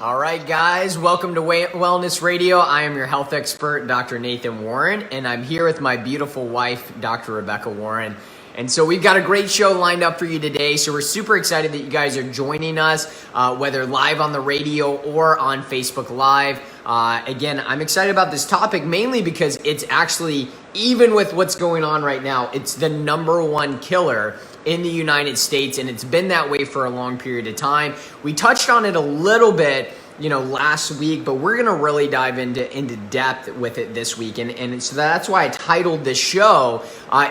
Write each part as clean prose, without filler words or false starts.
All right, guys, welcome to Wellness Radio. I am your health expert, Dr. Nathan Warren, and I'm here with my beautiful wife, Dr. Rebecca Warren. And so we've got a great show lined up for you today. So we're super excited that you guys are joining us, whether live on the radio or on Facebook Live. Again, I'm excited about this topic mainly because it's actually, even with what's going on right now, it's the number one killer in the United States, and it's been that way for a long period of time. We touched on it a little bit, last week, but we're gonna really dive into depth with it this week, and so that's why I titled this show,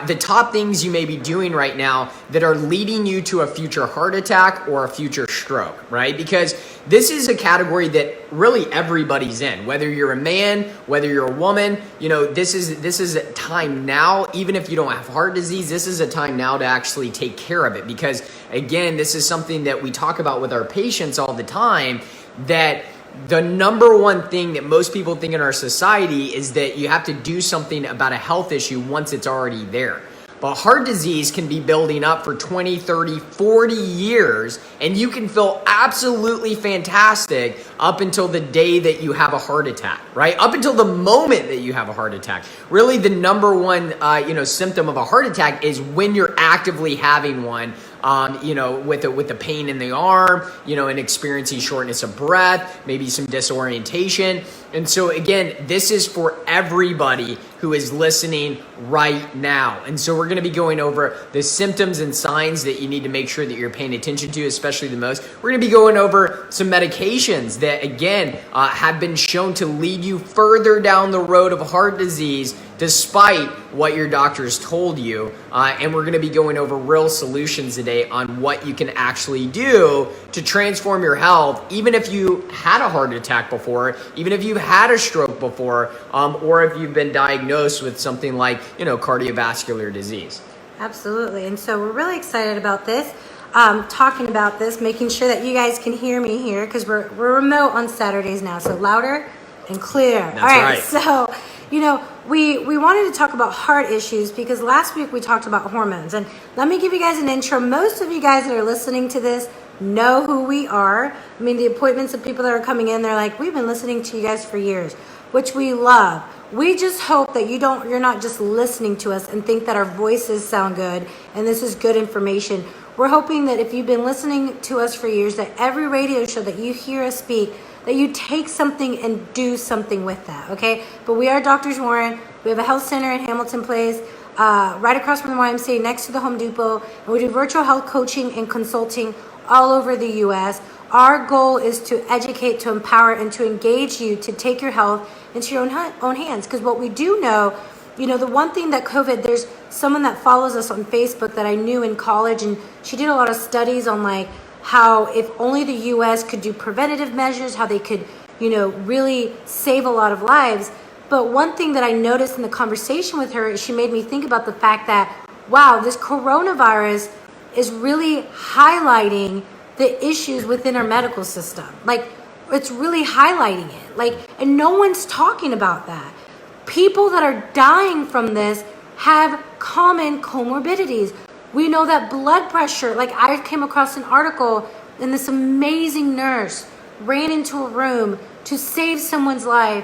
the top things you may be doing right now that are leading you to a future heart attack or a future stroke, right? Because this is a category that really everybody's in, whether you're a man, whether you're a woman, this is a time now, even if you don't have heart disease, this is a time now to actually take care of it. Because again, this is something that we talk about with our patients all the time, that the number one thing that most people think in our society is that you have to do something about a health issue once it's already there. But heart disease can be building up for 20, 30, 40 years, and you can feel absolutely fantastic up until the day that you have a heart attack, right? Up until the moment that you have a heart attack. Really, the number one, symptom of a heart attack is when you're actively having one, with the pain in the arm, and experiencing shortness of breath, maybe some disorientation. And so again, this is for everybody who is listening right now. And so we're going to be going over the symptoms and signs that you need to make sure that you're paying attention to, especially the most. We're going to be going over some medications that, again, have been shown to lead you further down the road of heart disease despite what your doctors told you. And we're going to be going over real solutions today on what you can actually do to transform your health, even if you had a heart attack before, even if you've had a stroke before, or if you've been diagnosed with something like, cardiovascular disease. Absolutely. And so we're really excited about this, talking about this, making sure that you guys can hear me here, because we're remote on Saturdays now, so louder and clear. That's all right. Right. So, we wanted to talk about heart issues because last week we talked about hormones. And let me give you guys an intro. Most of you guys that are listening to this know who we are. I mean, the appointments of people that are coming in, they're like, we've been listening to you guys for years, which we love. We just hope that you're not just listening to us and think that our voices sound good and this is good information. We're hoping that if you've been listening to us for years, that every radio show that you hear us speak, that you take something and do something with that, okay? But we are Drs. Warren. We have a health center in Hamilton Place, right across from the YMCA, next to the Home Depot, and we do virtual health coaching and consulting all over the U.S. Our goal is to educate, to empower, and to engage you to take your health into your own hands. Because what we do know, the one thing that COVID, there's someone that follows us on Facebook that I knew in college, and she did a lot of studies on how if only the U.S. could do preventative measures, how they could, really save a lot of lives. But one thing that I noticed in the conversation with her is she made me think about the fact that, wow, this coronavirus is really highlighting the issues within our medical system. It's really highlighting it. And no one's talking about that. People that are dying from this have common comorbidities. We know that blood pressure, I came across an article and this amazing nurse ran into a room to save someone's life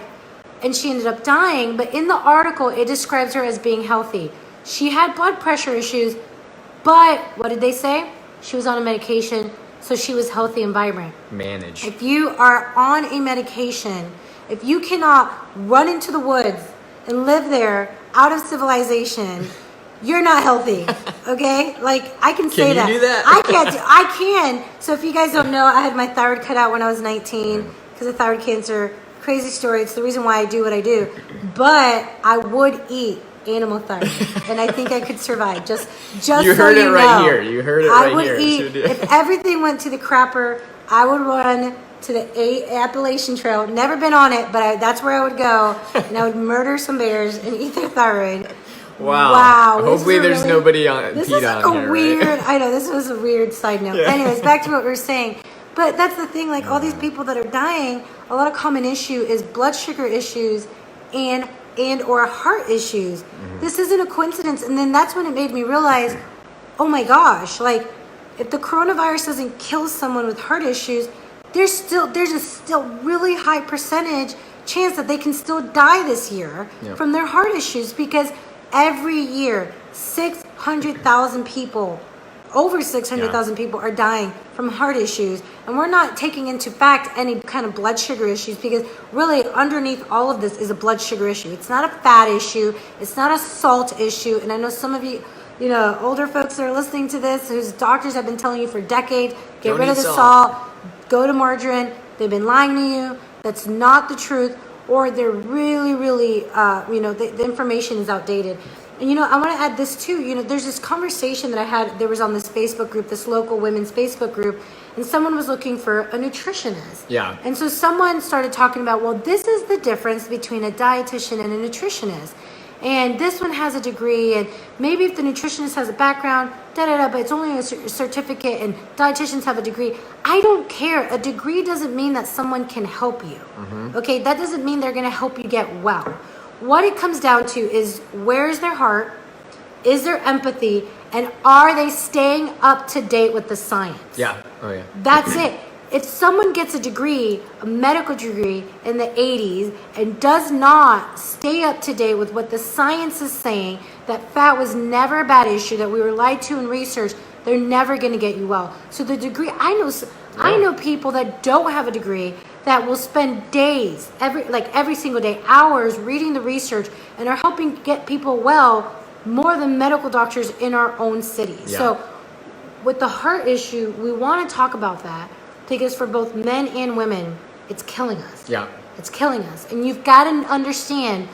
and she ended up dying. But in the article, it describes her as being healthy. She had blood pressure issues, but what did they say? She was on a medication, so she was healthy and vibrant. Manage. If you are on a medication, if you cannot run into the woods and live there out of civilization, you're not healthy, okay? I can say that. Can you do that? I can. So if you guys don't know, I had my thyroid cut out when I was 19 because of thyroid cancer. Crazy story. It's the reason why I do what I do. But I would eat animal thyroid, and I think I could survive. Just you heard it right here. You heard it right here. I would eat. If everything went to the crapper, I would run to the Appalachian Trail. Never been on it, but that's where I would go, and I would murder some bears and eat their thyroid. Wow. Hopefully there's nobody on this Pete is on a here. Weird. Right? I know this was a weird side note. Yeah. Anyways, back to what we were saying. But that's the thing. All these people that are dying, a lot of common issue is blood sugar issues and or heart issues. Mm-hmm. This isn't a coincidence. And then that's when it made me realize, oh my gosh, if the coronavirus doesn't kill someone with heart issues, there's a still really high percentage chance that they can still die this year from their heart issues, because every year 600,000 people, over 600,000 people are dying from heart issues. And we're not taking into fact any kind of blood sugar issues, because really underneath all of this is a blood sugar issue. It's not a fat issue. It's not a salt issue. And I know some of you, older folks that are listening to this, whose doctors have been telling you for decades, get rid of the salt, go to margarine. They've been lying to you. That's not the truth. Or they're really, really, the information is outdated. And, I want to add this too. There's this conversation that I had, there was on this Facebook group, this local women's Facebook group, and someone was looking for a nutritionist. Yeah. And so someone started talking about, well, this is the difference between a dietitian and a nutritionist. And this one has a degree, and maybe if the nutritionist has a background, but it's only a certificate, and dietitians have a degree. I don't care. A degree doesn't mean that someone can help you. Okay, that doesn't mean they're going to help you get well. What it comes down to is, where's their heart? Is there empathy? And are they staying up to date with the science? Yeah. Oh, yeah. That's it. If someone gets a degree, a medical degree in the 80s, and does not stay up to date with what the science is saying, that fat was never a bad issue, that we were lied to in research, they're never going to get you well. So the degree, I know people that don't have a degree that will spend days, every single day, hours reading the research, and are helping get people well more than medical doctors in our own city. Yeah. So with the heart issue, we want to talk about that, because for both men and women, it's killing us. Yeah. It's killing us. And you've got to understand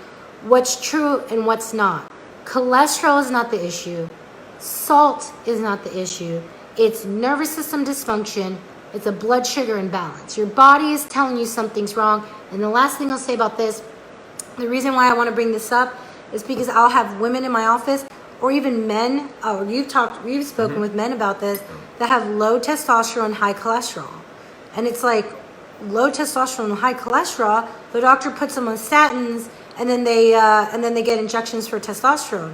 what's true and what's not. Cholesterol is not the issue. Salt is not the issue. It's nervous system dysfunction. It's a blood sugar imbalance. Your body is telling you something's wrong. And the last thing I'll say about this, the reason why I want to bring this up is because I'll have women in my office, or even men, you've spoken with men about this, that have low testosterone, high cholesterol. And it's like, low testosterone, high cholesterol, the doctor puts them on statins, and then they get injections for testosterone.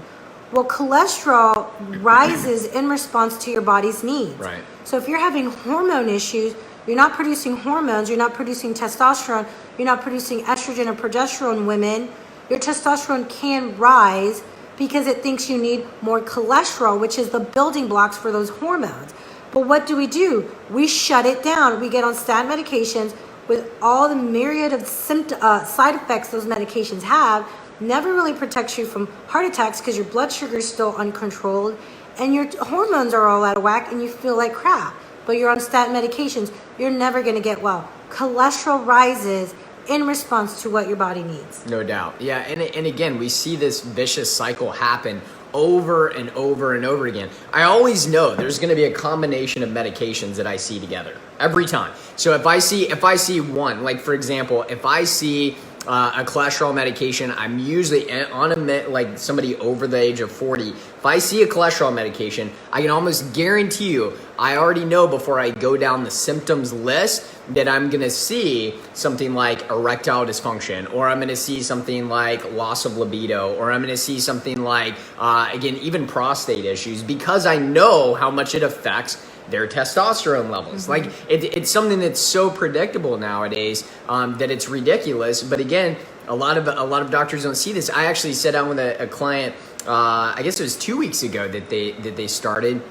Well, cholesterol rises in response to your body's needs. Right. So if you're having hormone issues, you're not producing hormones, you're not producing testosterone, you're not producing estrogen or progesterone, women, your testosterone can rise because it thinks you need more cholesterol, which is the building blocks for those hormones. But what do? We shut it down. We get on statin medications with all the myriad of side effects those medications have. Never really protects you from heart attacks because your blood sugar is still uncontrolled and your hormones are all out of whack and you feel like crap. But you're on statin medications. You're never going to get well. Cholesterol rises in response to what your body needs. No doubt. Yeah, and again, we see this vicious cycle happen over and over and over again. I always know there's going to be a combination of medications that I see together every time. So if I see one, like for example, if I see a cholesterol medication, I'm usually on like somebody over the age of 40. If I see a cholesterol medication, I can almost guarantee you, I already know before I go down the symptoms list that I'm going to see something like erectile dysfunction, or I'm going to see something like loss of libido, or I'm going to see something like, again, even prostate issues, because I know how much it affects their testosterone levels. Like it's something that's so predictable nowadays that it's ridiculous. But again, a lot of doctors don't see this. I actually sat down with a client, I guess it was 2 weeks ago that they started,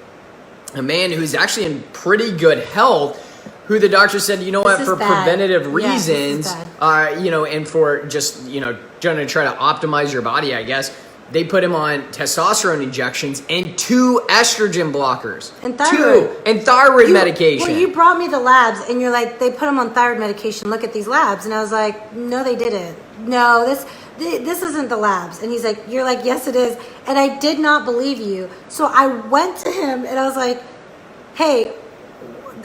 a man who's actually in pretty good health, who the doctor said, you know what, for preventative reasons, and for just, trying to try to optimize your body, I guess, they put him on testosterone injections and 2 estrogen blockers. And thyroid. And thyroid medication. Well, you brought me the labs and you're like, they put him on thyroid medication. Look at these labs. And I was like, no, they didn't. No, this isn't the labs. And he's like, you're like, yes, it is. And I did not believe you. So I went to him and I was like, hey,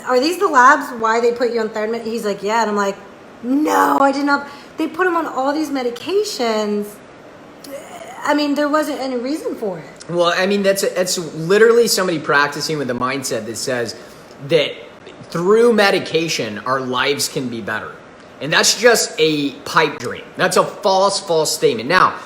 are these the labs? Why they put you on thyroid medication? He's like, yeah. And I'm like, no, I did not. They put him on all these medications. I mean, there wasn't any reason for it. Well, I mean, that's literally somebody practicing with a mindset that says that through medication, our lives can be better. And that's just a pipe dream. That's a false statement. Now,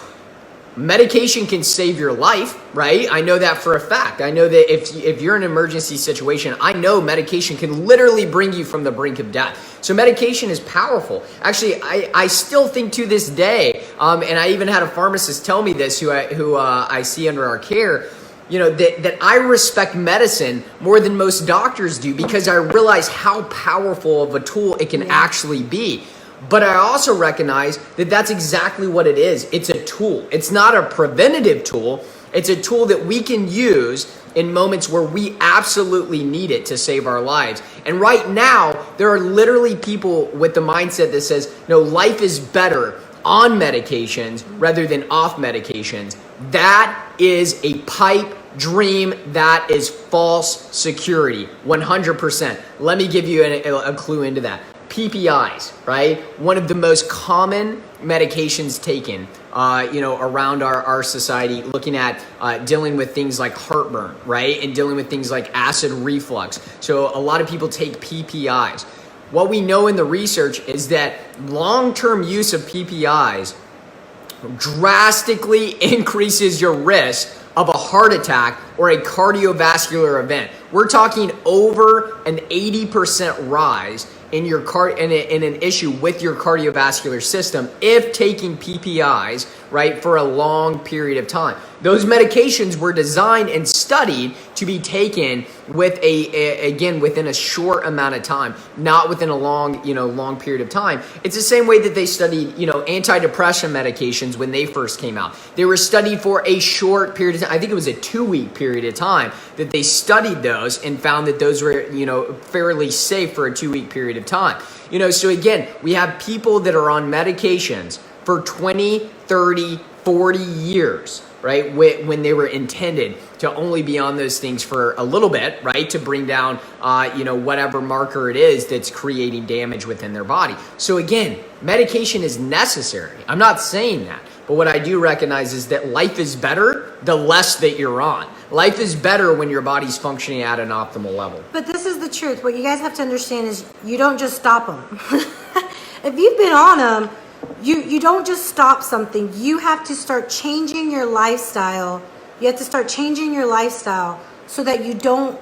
medication can save your life, right? I know that for a fact. I know that if you're in an emergency situation, I know medication can literally bring you from the brink of death. So medication is powerful. Actually, I still think to this day, and I even had a pharmacist tell me this who I see under our care, that I respect medicine more than most doctors do because I realize how powerful of a tool it can actually be. But I also recognize that that's exactly what it is. It's a tool. It's not a preventative tool. It's a tool that we can use in moments where we absolutely need it to save our lives. And right now, there are literally people with the mindset that says, no, life is better on medications rather than off medications. That is a pipe dream. That is false security, 100%. Let me give you a clue into that. PPIs, right? One of the most common medications taken, around our society, looking at dealing with things like heartburn, right? And dealing with things like acid reflux. So a lot of people take PPIs. What we know in the research is that long-term use of PPIs drastically increases your risk of a heart attack or a cardiovascular event. We're talking over an 80% rise in your in an issue with your cardiovascular system if taking PPIs, right, for a long period of time. Those medications were designed and studied to be taken with within a short amount of time, not within a long period of time. It's the same way that they studied, antidepressant medications when they first came out. They were studied for a short period of time. I think it was a 2-week period of time that they studied those and found that those were, fairly safe for a 2-week period of time. So again, we have people that are on medications for 20, 30, 40 years, right? When they were intended to only be on those things for a little bit, right? To bring down, whatever marker it is that's creating damage within their body. So again, medication is necessary. I'm not saying that. But what I do recognize is that life is better the less that you're on. Life is better when your body's functioning at an optimal level. But this is the truth. What you guys have to understand is you don't just stop them. If you've been on them, you don't just stop something. You have to start changing your lifestyle. You have to start changing your lifestyle so that you don't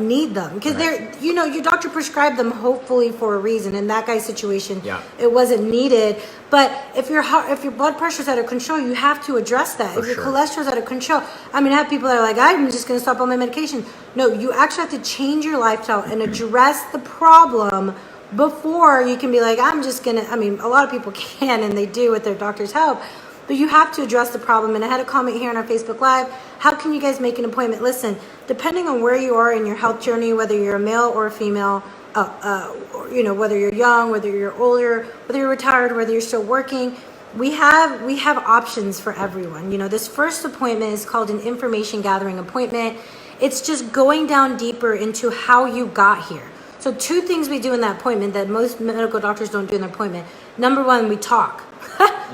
need them, because they're, your doctor prescribed them hopefully for a reason. In that guy's situation, it wasn't needed. But if your blood pressure's out of control, you have to address that. If your cholesterol's out of control, I have people that are like, I'm just going to stop all my medication. No, you actually have to change your lifestyle and address the problem before you can be like, I'm just going to, a lot of people can, and they do with their doctor's help. But you have to address the problem. And I had a comment here on our Facebook Live. How can you guys make an appointment? Listen, depending on where you are in your health journey, whether you're a male or a female, whether you're young, whether you're older, whether you're retired, whether you're still working, we have options for everyone. This first appointment is called an information gathering appointment. It's just going down deeper into how you got here. So 2 things we do in that appointment that most medical doctors don't do in their appointment. Number 1, we talk.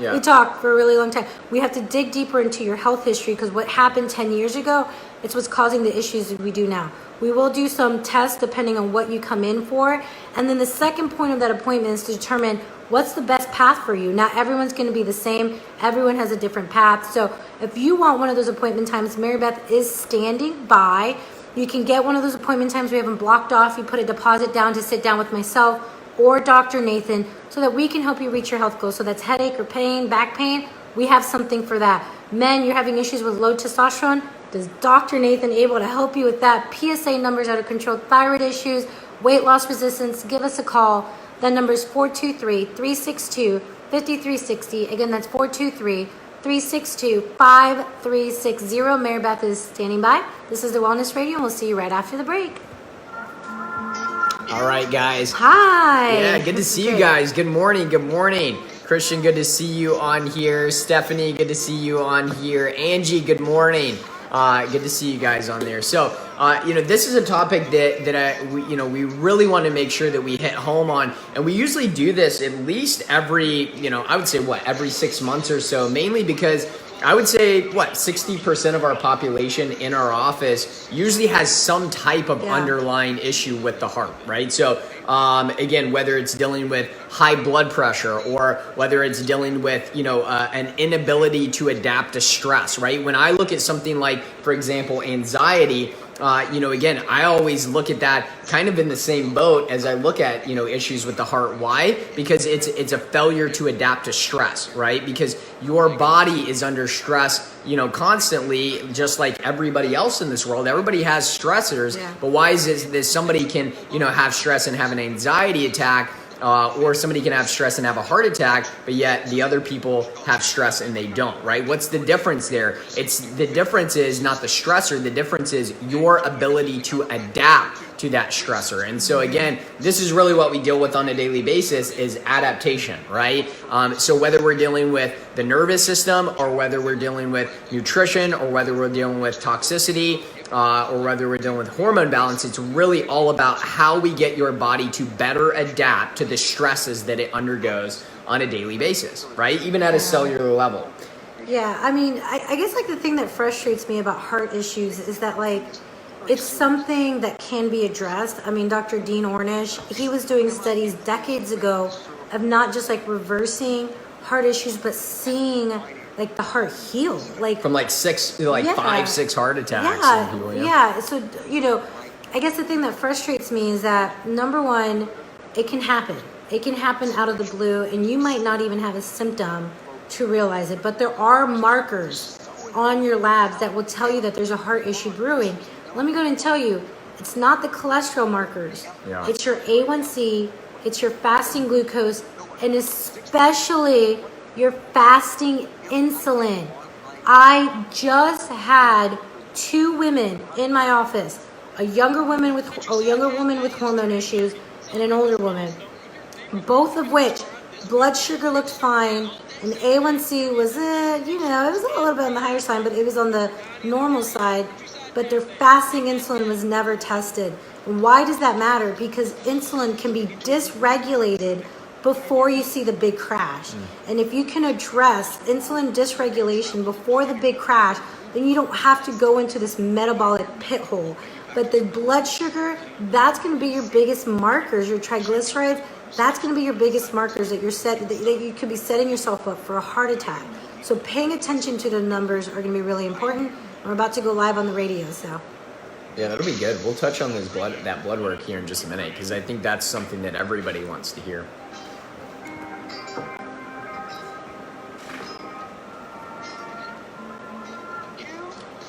We talk for a really long time. We have to dig deeper into your health history, because what happened 10 years ago, it's what's causing the issues that we do now. We will do some tests depending on what you come in for. And then the second point of that appointment is to determine what's the best path for you. Not everyone's going to be the same. Everyone has a different path. So if you want one of those appointment times, Mary Beth is standing by. You can get one of those appointment times. We have them blocked off. You put a deposit down to sit down with myself or Dr. Nathan so that we can help you reach your health goals. So that's headache or pain, back pain. We have something for that. Men, you're having issues with low testosterone. Does Dr. Nathan able to help you with that? PSA numbers out of control, thyroid issues, weight loss resistance, give us a call. That number is 423-362-5360. Again, that's 423-362-5360. Mary Beth is standing by. This is the Wellness Radio, and we'll see you right after the break. All right, guys. Hi. Yeah, good to see you guys. Good morning. Good morning. Christian, good to see you on here. Stephanie, good to see you on here. Angie, good morning. Good to see you guys on there. So, this is a topic that we really want to make sure that we hit home on. And we usually do this at least every, I would say every 6 months or so, mainly because I would say, 60% of our population in our office usually has some type of underlying issue with the heart, right? So, again, whether it's dealing with high blood pressure or whether it's dealing with, an inability to adapt to stress, right? When I look at something like, for example, anxiety, again, I always look at that kind of in the same boat as I look at, issues with the heart. Why? Because it's a failure to adapt to stress, right? Because your body is under stress, constantly, just like everybody else in this world. Everybody has stressors, but why is it that somebody can, have stress and have an anxiety attack, or somebody can have stress and have a heart attack, but yet the other people have stress and they don't, right? What's the difference there? The difference is not the stressor. The difference is your ability to adapt to that stressor. And so again, this is really what we deal with on a daily basis is adaptation, right? So whether we're dealing with the nervous system or whether we're dealing with nutrition or whether we're dealing with toxicity, or whether we're dealing with hormone balance, it's really all about how we get your body to better adapt to the stresses that it undergoes on a daily basis, right? Even at a cellular level. Yeah, I mean, I guess like the thing that frustrates me about heart issues is that like, it's something that can be addressed. I mean, Dr. Dean Ornish, he was doing studies decades ago of not just like reversing heart issues, but seeing like the heart heal, like from 5-6 heart attacks. So I guess the thing that frustrates me is that number one, it can happen out of the blue, and you might not even have a symptom to realize it, but there are markers on your labs that will tell you that there's a heart issue brewing. Let me go ahead and tell you, it's not the cholesterol markers. It's your A1C, it's your fasting glucose, and especially your fasting insulin. I just had 2 women in my office, a younger woman with hormone issues and an older woman, both of which blood sugar looked fine and A1C was, it was a little bit on the higher side, but it was on the normal side, but their fasting insulin was never tested. And why does that matter? Because insulin can be dysregulated before you see the big crash. And if you can address insulin dysregulation before the big crash, then you don't have to go into this metabolic pit hole. But the blood sugar, that's going to be your biggest markers. Your triglycerides, that's going to be your biggest markers that that you could be setting yourself up for a heart attack. So paying attention to the numbers are going to be really important. We're about to go live on the radio, so. Yeah, that'll be good. We'll touch on that blood work here in just a minute, because I think that's something that everybody wants to hear.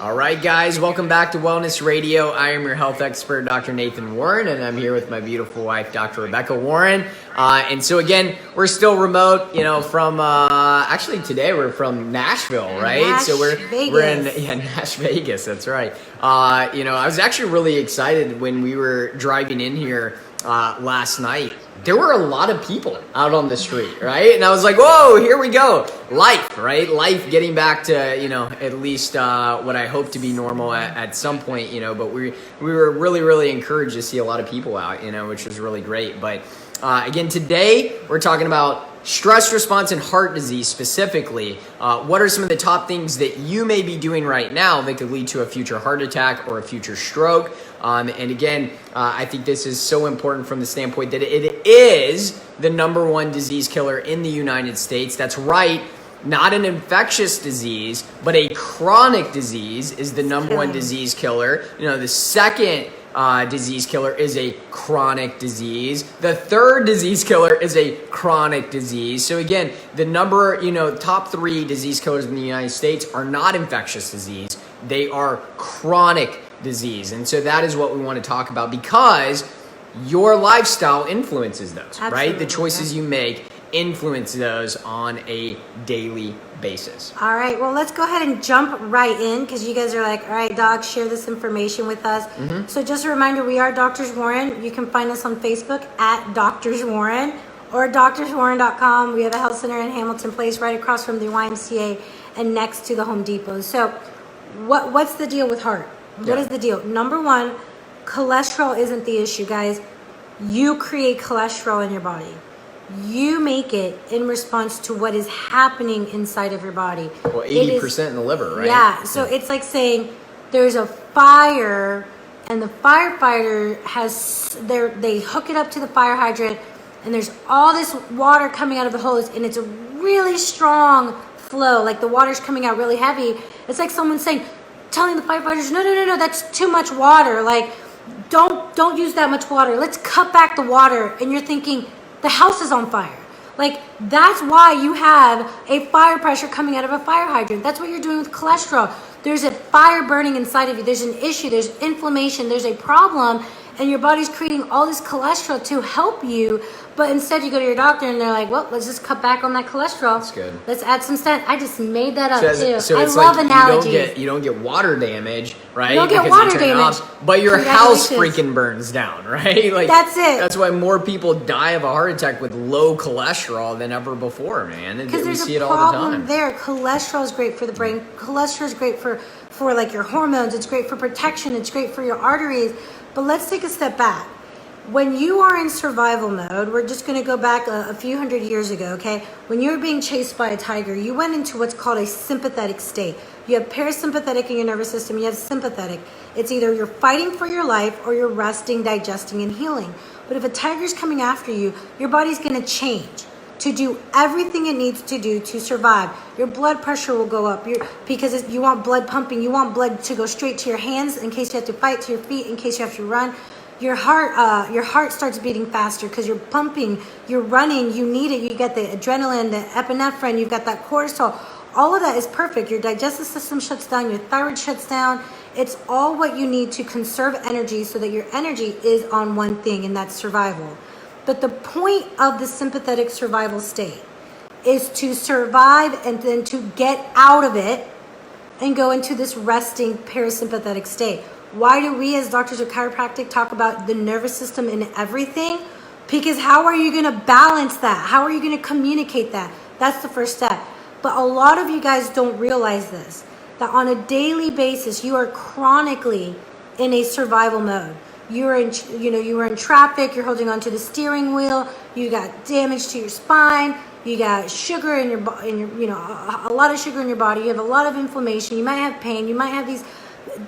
All right, guys, welcome back to Wellness Radio. I am your health expert, Dr. Nathan Warren, and I'm here with my beautiful wife, Dr. Rebecca Warren. And so again, we're still remote, from actually today we're from Nashville, right? We're in Nash Vegas. That's right. I was actually really excited when we were driving in here last night. There were a lot of people out on the street, right? And I was like, whoa, here we go. Life, right? Life getting back to, at least what I hope to be normal at some point, but we were really, really encouraged to see a lot of people out, which was really great. But again, today we're talking about stress response and heart disease specifically. What are some of the top things that you may be doing right now that could lead to a future heart attack or a future stroke? And again, I think this is so important from the standpoint that it is the #1 disease killer in the United States. That's right. Not an infectious disease, but a chronic disease is the #1 disease killer. The second disease killer is a chronic disease. The third disease killer is a chronic disease. So again, the top 3 disease killers in the United States are not infectious disease. They are chronic disease. And so that is what we want to talk about, because your lifestyle influences those, right? The choices you make influence those on a daily basis. All right, well, let's go ahead and jump right in, because you guys are like, all right, doc, share this information with us. So just a reminder, we are Doctors Warren. You can find us on Facebook at Doctors Warren or doctorswarren.com. We have a health center in Hamilton Place right across from the YMCA and next to the Home Depot. So what's the deal with heart? What is the deal? Number 1, cholesterol isn't the issue, guys. You create cholesterol in your body. You make it in response to what is happening inside of your body. Well, 80% in the liver, right? Yeah. So it's like saying there's a fire and the firefighter they hook it up to the fire hydrant and there's all this water coming out of the hose and it's a really strong flow, like the water's coming out really heavy. It's like someone telling the firefighters, no, that's too much water. Like, don't use that much water. Let's cut back the water. And you're thinking, the house is on fire. Like, that's why you have a fire pressure coming out of a fire hydrant. That's what you're doing with cholesterol. There's a fire burning inside of you. There's an issue. There's inflammation. There's a problem. And your body's creating all this cholesterol to help you. But instead, you go to your doctor and they're like, well, let's just cut back on that cholesterol. That's good. Let's add some stent. I just made that up, too. So I it's love like analogies. you don't get water damage, right? You don't get Because water you turn it damage. off, but your house freaking burns down, right? Like, that's it. That's why more people die of a heart attack with low cholesterol than ever before, man. Because there's see a it all the problem time. there. Cholesterol is great for the brain. Cholesterol is great for like your hormones. It's great for protection. It's great for your arteries. But let's take a step back. When you are in survival mode, we're just going to go back a few hundred years ago, okay? When you were being chased by a tiger, you went into what's called a sympathetic state. You have parasympathetic in your nervous system, you have sympathetic. It's either you're fighting for your life or you're resting, digesting, and healing. But if a tiger's coming after you, your body's going to change to do everything it needs to do to survive. Your blood pressure will go up because you want blood pumping. You want blood to go straight to your hands in case you have to fight, to your feet in case you have to run. Your heart starts beating faster because you're pumping, you're running, you need it. You get the adrenaline, the epinephrine, you've got that cortisol. All of that is perfect. Your digestive system shuts down, your thyroid shuts down. It's all what you need to conserve energy so that your energy is on one thing, and that's survival. But the point of the sympathetic survival state is to survive and then to get out of it and go into this resting parasympathetic state. Why do we as doctors of chiropractic talk about the nervous system in everything? Because how are you going to balance that? How are you going to communicate that? That's the first step. But a lot of you guys don't realize this, that on a daily basis, you are chronically in a survival mode. You are in traffic, you're holding onto the steering wheel, you got damage to your spine, you got sugar in your a lot of sugar in your body, you have a lot of inflammation, you might have pain, you might have these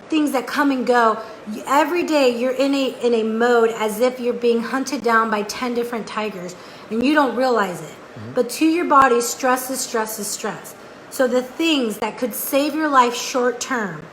things that come and go. Every day you're in a mode as if you're being hunted down by 10 different tigers and you don't realize it. Mm-hmm. But to your body, stress is stress is stress. So the things that could save your life short term,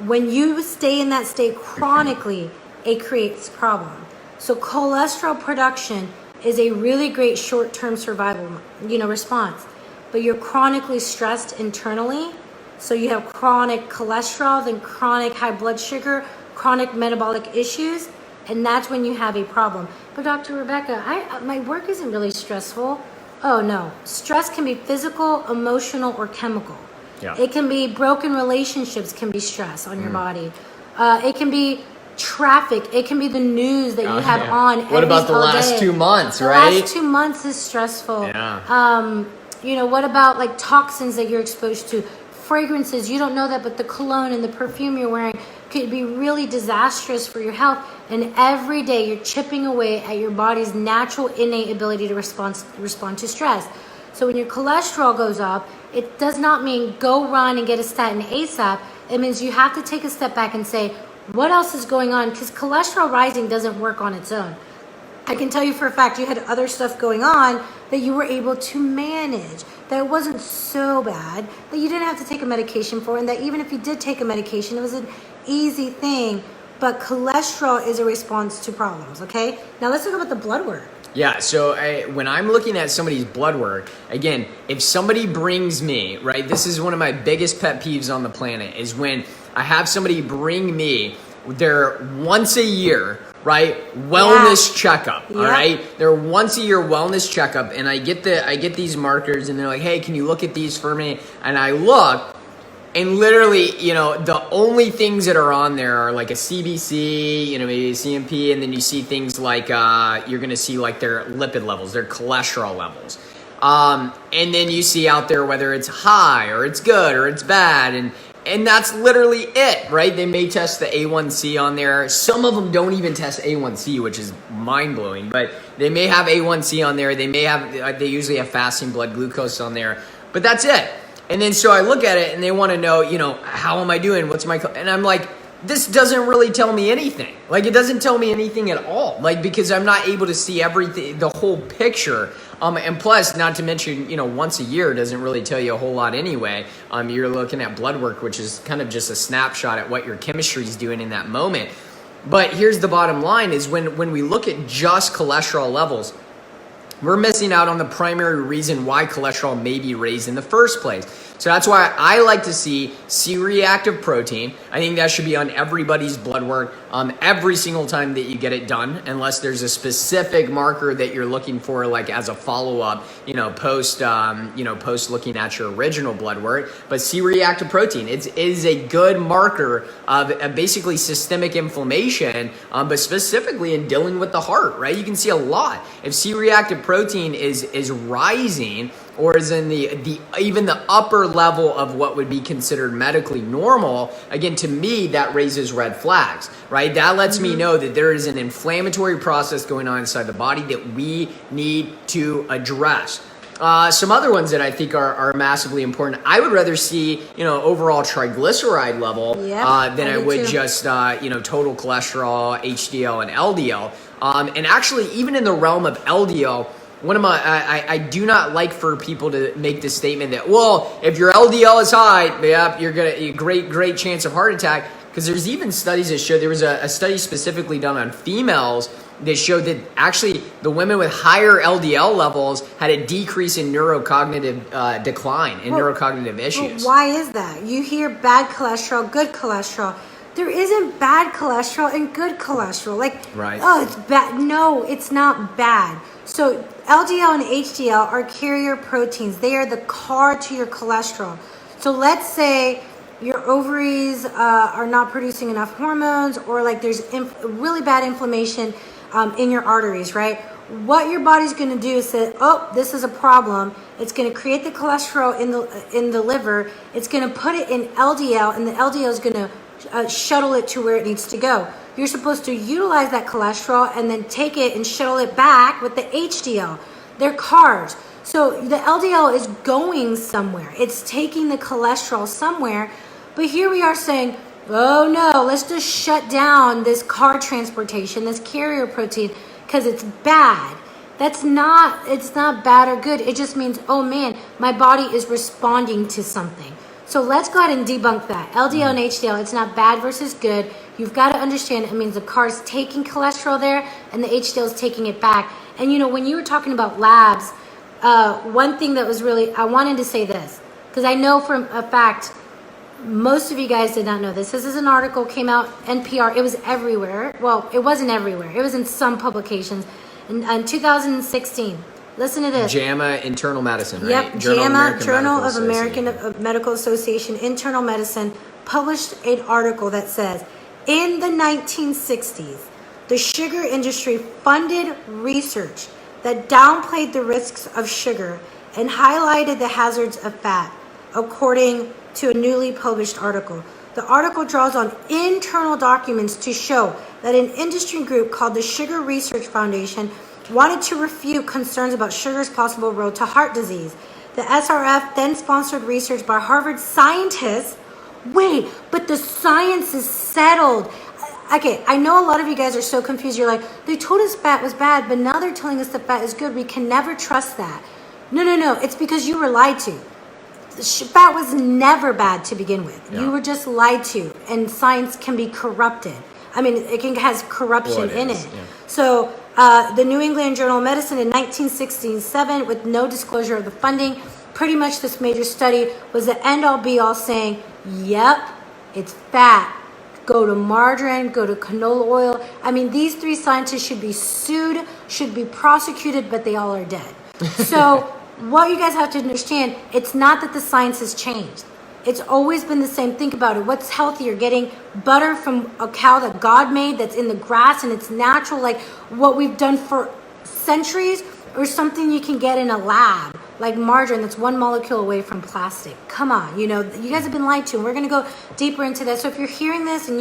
when you stay in that state chronically, it creates problem. So cholesterol production is a really great short-term survival, response. But you're chronically stressed internally. So you have chronic cholesterol, then chronic high blood sugar, chronic metabolic issues, and that's when you have a problem. But Dr. Rebecca, my work isn't really stressful. Oh no, stress can be physical, emotional, or chemical. Yeah. It can be broken relationships can be stress on your body. It can be traffic. It can be the news that you have on. What about the last 2 months, right? The last 2 months is stressful. Yeah. What about like toxins that you're exposed to? Fragrances, you don't know that, but the cologne and the perfume you're wearing could be really disastrous for your health. And every day you're chipping away at your body's natural innate ability to respond to stress. So when your cholesterol goes up, it does not mean go run and get a statin ASAP. It means you have to take a step back and say, what else is going on? Because cholesterol rising doesn't work on its own. I can tell you for a fact you had other stuff going on that you were able to manage, that it wasn't so bad, that you didn't have to take a medication for, and that even if you did take a medication, it was an easy thing. But cholesterol is a response to problems, okay? Now let's talk about the blood work. Yeah, so when I'm looking at somebody's blood work, again, if somebody brings me, right, this is one of my biggest pet peeves on the planet, is when I have somebody bring me their once a year, right, wellness checkup, all right? Their once a year wellness checkup, and I get these markers, and they're like, hey, can you look at these for me? And I look, and literally, the only things that are on there are like a CBC, maybe a CMP, and then you see things like, you're going to see like their lipid levels, their cholesterol levels. And then you see out there whether it's high or it's good or it's bad. And And that's literally it, right? They may test the A1C on there. Some of them don't even test A1C, which is mind-blowing, but they may have A1C on there. They usually have fasting blood glucose on there, but that's it. And then so I look at it and they want to know, how am I doing? And I'm like, this doesn't really tell me anything. Like, it doesn't tell me anything at all. Like, because I'm not able to see everything, the whole picture. And plus, not to mention, once a year doesn't really tell you a whole lot anyway. You're looking at blood work, which is kind of just a snapshot at what your chemistry is doing in that moment. But here's the bottom line is when we look at just cholesterol levels, we're missing out on the primary reason why cholesterol may be raised in the first place. So that's why I like to see C-reactive protein. I think that should be on everybody's blood work every single time that you get it done, unless there's a specific marker that you're looking for, like as a follow-up, post looking at your original blood work. But C-reactive protein, it is a good marker of basically systemic inflammation, but specifically in dealing with the heart, right? You can see a lot. If C-reactive protein is rising, or is in the even the upper level of what would be considered medically normal, again, to me, that raises red flags, right? That lets me know that there is an inflammatory process going on inside the body that we need to address. Some other ones that I think are massively important. I would rather see, overall triglyceride level than I would just, total cholesterol, HDL, and LDL. And actually, even in the realm of LDL, I do not like for people to make the statement that, well, if your LDL is high, you're a great chance of heart attack. Because there's even studies that show, there was a study specifically done on females that showed that actually the women with higher LDL levels had a decrease in neurocognitive decline in neurocognitive issues. Well, why is that? You hear bad cholesterol, good cholesterol. There isn't bad cholesterol and good cholesterol. Right. Oh, it's bad. No, it's not bad. So LDL and HDL are carrier proteins. They are the car to your cholesterol. So let's say your ovaries are not producing enough hormones, or there's really bad inflammation in your arteries, right? What your body's going to do is say, oh, this is a problem. It's going to create the cholesterol in the liver. It's going to put it in LDL, and the LDL is going to shuttle it to where it needs to go. You're supposed to utilize that cholesterol and then take it and shuttle it back with the HDL. They're cars. So the LDL is going somewhere. It's taking the cholesterol somewhere. But here we are saying, oh no, let's just shut down this car transportation, this carrier protein, because it's bad. It's not bad or good. It just means, oh man, my body is responding to something. So let's go ahead and debunk that. LDL and HDL, it's not bad versus good. You've got to understand it means the car's taking cholesterol there and the HDL is taking it back. And when you were talking about labs, one thing that was really, I wanted to say this, because I know from a fact, most of you guys did not know this. This is an article, came out, NPR, it was everywhere. Well, it wasn't everywhere. It was in some publications in 2016. Listen to this. JAMA Internal Medicine, right? Yep, JAMA, Journal of American Medical Association, Internal Medicine, published an article that says, in the 1960s, the sugar industry funded research that downplayed the risks of sugar and highlighted the hazards of fat, according to a newly published article. The article draws on internal documents to show that an industry group called the Sugar Research Foundation wanted to refute concerns about sugar's possible road to heart disease. The SRF then sponsored research by Harvard scientists. Wait, but the science is settled. Okay, I know a lot of you guys are so confused. You're like, they told us fat was bad, but now they're telling us that fat is good. We can never trust that. No. It's because you were lied to. Fat was never bad to begin with. Yeah. You were just lied to, and science can be corrupted. I mean, has corruption in it. Yeah. So the New England Journal of Medicine in 1967, with no disclosure of the funding, pretty much this major study was the end-all be-all saying, yep, it's fat. Go to margarine, go to canola oil. I mean, these three scientists should be sued, should be prosecuted, but they all are dead. So what you guys have to understand, it's not that the science has changed. It's always been the same. Think about it. What's healthier? Getting butter from a cow that God made that's in the grass and it's natural, like what we've done for centuries, or something you can get in a lab like margarine that's 1 molecule away from plastic. Come on, you guys have been lied to, and we're going to go deeper into that. So if you're hearing this and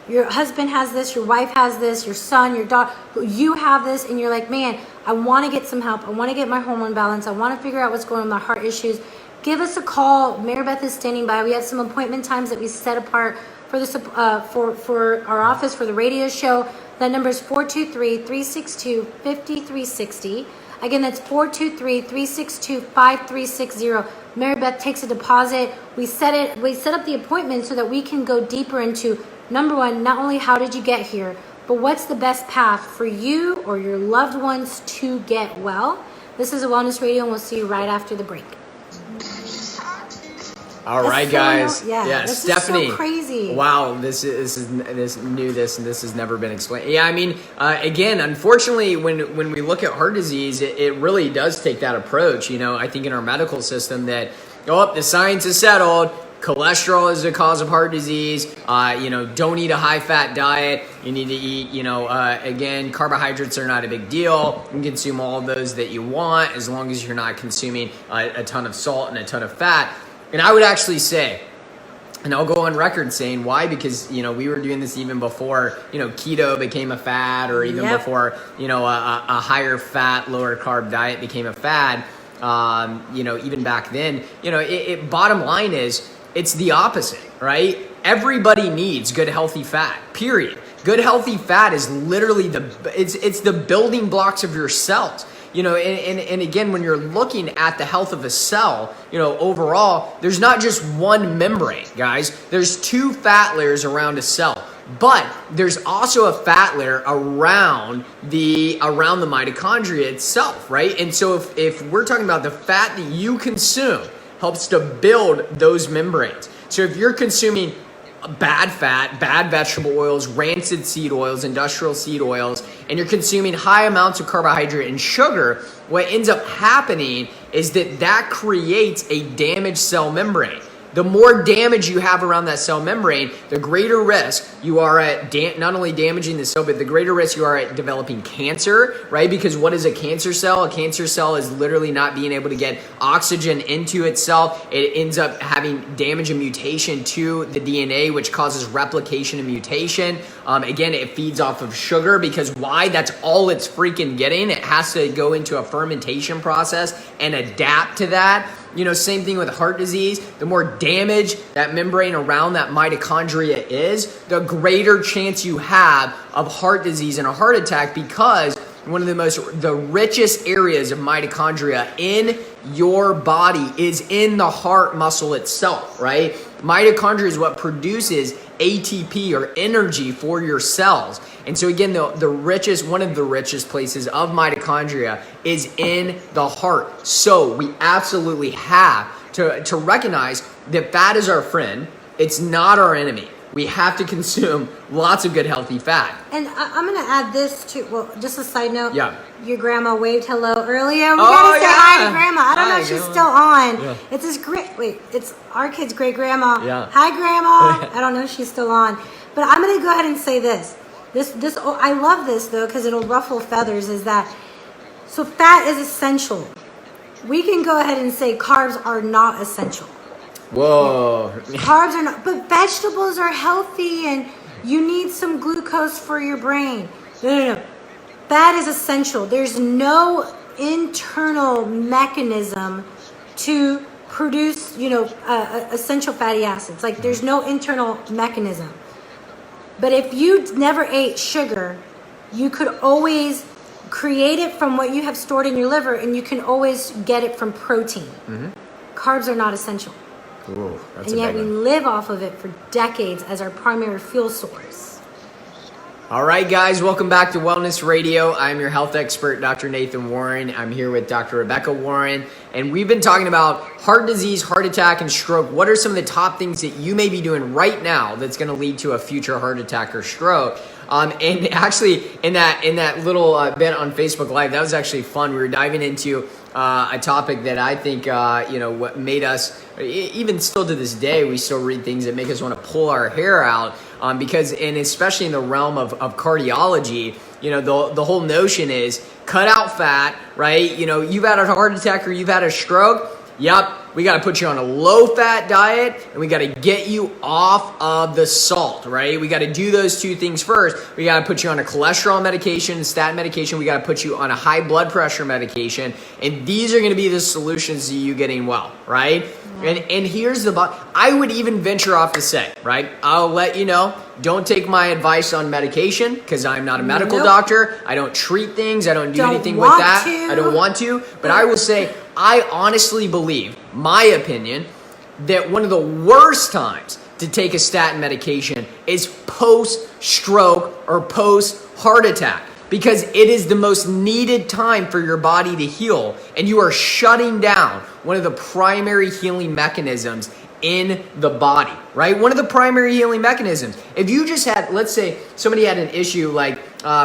your husband has this, your wife has this, your son, your daughter, you have this, and you're like, man, I want to get some help. I want to get my hormone balance. I want to figure out what's going on with my heart issues. Give us a call. Mary Beth is standing by. We have some appointment times that we set apart for this for our office for the radio show. That number is 423-362-5360. Again, that's 423-362-5360. Mary Beth takes a deposit. We set up the appointment so that we can go deeper into, number one, not only how did you get here, but what's the best path for you or your loved ones to get well. This is a Wellness Radio, and we'll see you right after the break. All right, guys. This Stephanie. is so crazy. Wow, this has never been explained. Yeah, I mean, again, unfortunately, when we look at heart disease, it really does take that approach. I think in our medical system that the science is settled. Cholesterol is the cause of heart disease. Don't eat a high-fat diet. You need to eat, again, carbohydrates are not a big deal. You can consume all of those that you want as long as you're not consuming a ton of salt and a ton of fat. And I would actually say, and I'll go on record saying why, because, we were doing this even before, keto became a fad, or even before, a higher fat, lower carb diet became a fad. Even back then, bottom line is, it's the opposite, right? Everybody needs good, healthy fat, period. Good, healthy fat is literally it's the building blocks of your cells. And again, when you're looking at the health of a cell, overall, there's not just one membrane, guys. There's 2 fat layers around a cell. But there's also a fat layer around the mitochondria itself, right? And so if we're talking about the fat that you consume helps to build those membranes. So if you're consuming bad fat, bad vegetable oils, rancid seed oils, industrial seed oils, and you're consuming high amounts of carbohydrate and sugar, what ends up happening is that creates a damaged cell membrane. The more damage you have around that cell membrane, the greater risk you are at not only damaging the cell, but the greater risk you are at developing cancer, right? Because what is a cancer cell? A cancer cell is literally not being able to get oxygen into itself. It ends up having damage and mutation to the DNA, which causes replication and mutation. Again, it feeds off of sugar because why? That's all it's freaking getting. It has to go into a fermentation process and adapt to that. Same thing with heart disease. The more damage that membrane around that mitochondria is, the greater chance you have of heart disease and a heart attack, because one of the richest areas of mitochondria in your body is in the heart muscle itself, right? Mitochondria is what produces ATP or energy for your cells. And so again, one of the richest places of mitochondria is in the heart. So we absolutely have to recognize that fat is our friend. It's not our enemy. We have to consume lots of good, healthy fat. And I'm going to add this too. Well, just a side note. Yeah. Your grandma waved hello earlier. We got to say hi to Grandma. I don't know if she's still on. Yeah. It's our kid's great grandma. Yeah. Hi, Grandma. I don't know if she's still on. But I'm going to go ahead and say this. I love this though, because it'll ruffle feathers, so fat is essential. We can go ahead and say carbs are not essential. Whoa. Carbs are not, but vegetables are healthy and you need some glucose for your brain. No. Fat is essential. There's no internal mechanism to produce, essential fatty acids. Like there's no internal mechanism. But if you never ate sugar, you could always create it from what you have stored in your liver, and you can always get it from protein. Mm-hmm. Carbs are not essential. Ooh, that's and yet we live off of it for decades as our primary fuel source. All right, guys, welcome back to Wellness Radio. I'm your health expert, Dr. Nathan Warren. I'm here with Dr. Rebecca Warren, and we've been talking about heart disease, heart attack, and stroke. What are some of the top things that you may be doing right now that's going to lead to a future heart attack or stroke? And actually, in that little bit on Facebook Live, that was actually fun. We were diving into a topic that I think, what made us, even still to this day, we still read things that make us want to pull our hair out. because, and especially in the realm of cardiology, you know, the whole notion is cut out fat, right? You know, you've had a heart attack or you've had a stroke. Yep, we got to put you on a low-fat diet, and we got to get you off of the salt, right? We got to do those two things first. We got to put you on a cholesterol medication, statin medication. We got to put you on a high blood pressure medication, and these are going to be the solutions to you getting well, right? And here's I would even venture off to say, right? I'll let you know, don't take my advice on medication because I'm not a medical doctor. I don't treat things. I don't do anything with that. I don't want to. But I will say, I honestly believe, my opinion, that one of the worst times to take a statin medication is post-stroke or post-heart attack, because it is the most needed time for your body to heal, and you are shutting down one of the primary healing mechanisms in the body, right? One of the primary healing mechanisms. If you just had, let's say somebody had an issue like,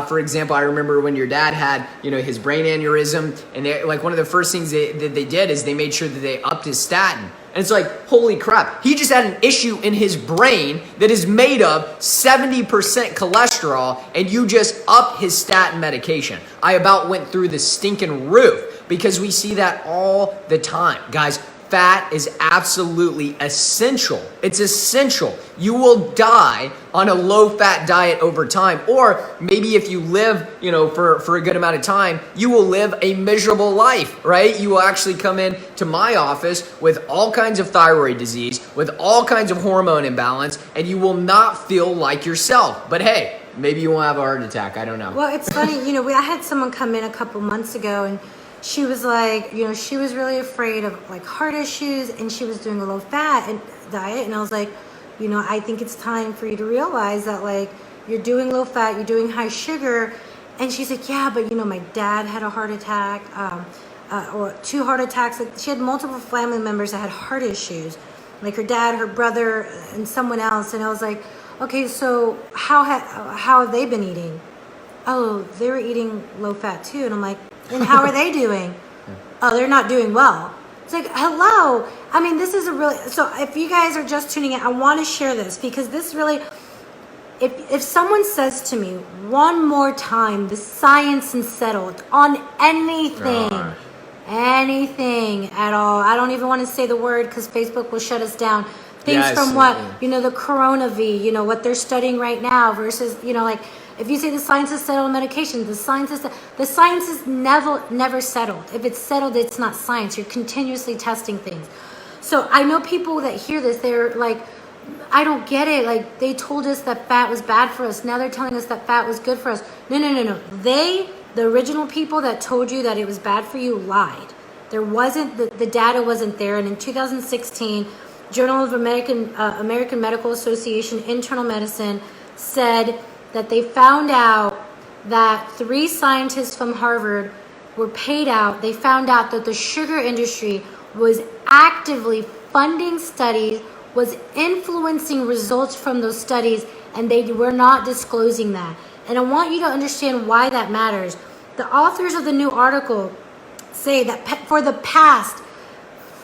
for example, I remember when your dad had, you know, his brain aneurysm, and like one of the first things that they did is they made sure that they upped his statin. And it's like, holy crap, he just had an issue in his brain that is made of 70% cholesterol, and you just up his statin medication. I about went through the stinking roof because we see that all the time. Guys, fat is absolutely essential. It's essential. You will die on a low-fat diet over time, or maybe if you live, you know, for a good amount of time, you will live a miserable life, right? You will actually come in to my office with all kinds of thyroid disease, with all kinds of hormone imbalance, and you will not feel like yourself. But hey, maybe you won't have a heart attack. I don't know. Well, it's funny, you know, I had someone come in a couple months ago, and she was like, you know, she was really afraid of like heart issues, and she was doing a low fat diet. And I was like, you know, I think it's time for you to realize that like you're doing low fat, you're doing high sugar. And she's like, yeah, but you know, my dad had a heart attack, or 2 heart attacks. Like, she had multiple family members that had heart issues, like her dad, her brother, and someone else. And I was like, okay, so how have they been eating? Oh, they were eating low fat too. And I'm like, and how are they doing? Oh, they're not doing well. It's like, hello. I mean, this is a really, so if you guys are just tuning in, I want to share this because this really, if someone says to me one more time, the science is settled on anything, anything at all. I don't even want to say the word because Facebook will shut us down. Things from what, you know, the Corona V, you know, what they're studying right now versus, you know, like, if you say the science is settled on medication, the science is never settled. If it's settled, it's not science. You're continuously testing things. So I know people that hear this, they're like, I don't get it. Like, they told us that fat was bad for us. Now they're telling us that fat was good for us. No. The original people that told you that it was bad for you lied. There wasn't, the data wasn't there. And in 2016, Journal of American Medical Association Internal Medicine said that they found out that 3 scientists from Harvard were paid out. They found out that the sugar industry was actively funding studies, was influencing results from those studies, and they were not disclosing that. And I want you to understand why that matters. The authors of the new article say that for the past